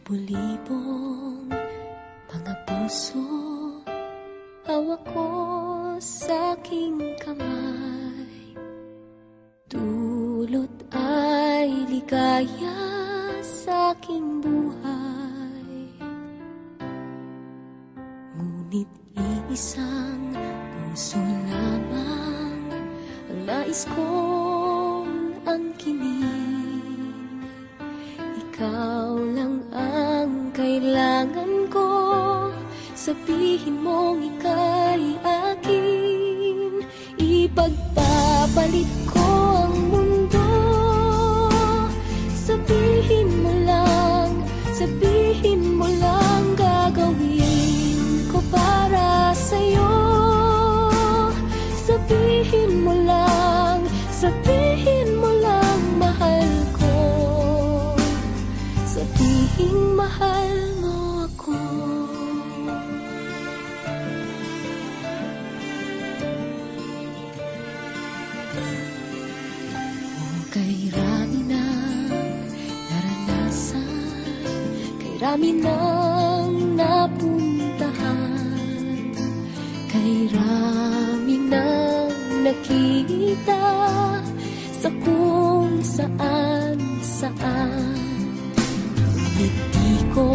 Libo-libong mga puso hawak ko sa aking kamay. Dulot ay ligaya sa aking buhay. Ngunit iisang puso lamang ang nais kong angkinin. Ikaw lang ang kailangan ko, sabihin mong ika'y akin. Ipagpapalit ko ang mundo, sabihin mo lang gagawin ko para sa'yo. Sabihin mo lang mahal ko. Sabihin mahal mo ako. Kay rami ng naranasan, kay rami ng napuntahan, kay rami ng nakita sa kung saan. Ngunit di ko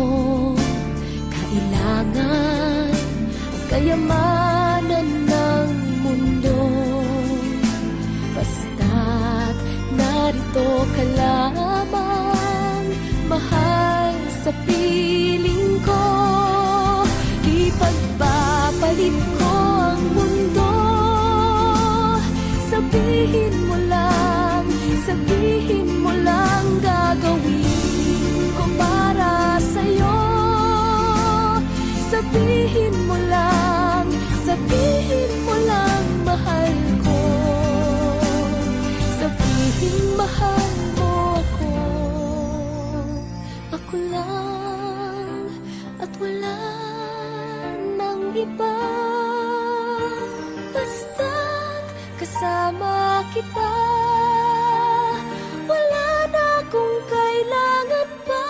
kailangan ang kayamanan ng mundo, basta't narito ka lamang, mahal sa piling ko. Ipagpapalit ko ang mundo, sabihin mo lang gagawin ko para sa'yo. Sabihin mo lang mahal ko. Sabihin mahal mo ako. Ako lang at wala nang iba, basta't kasama kita. Wala na akong kailangan pa.